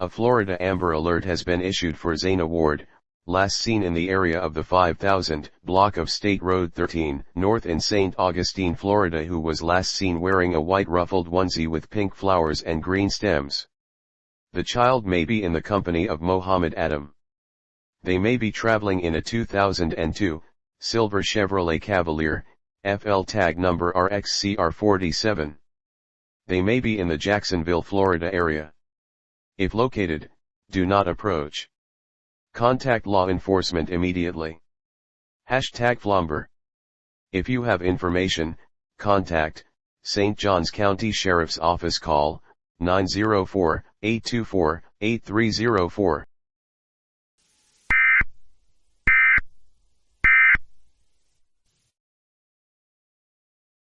A Florida Amber Alert has been issued for Zana Ward, last seen in the area of the 5000 block of State Road 13 North in St. Augustine, Florida, who was last seen wearing a white ruffled onesie with pink flowers and green stems. The child may be in the company of Mohammed Adam. They may be traveling in a 2002 silver Chevrolet Cavalier, FL tag number RXCR47. They may be in the Jacksonville, Florida area. If located, do not approach. Contact law enforcement immediately. #Flomber. If you have information, contact St. Johns County Sheriff's Office. Call 904-824-8304.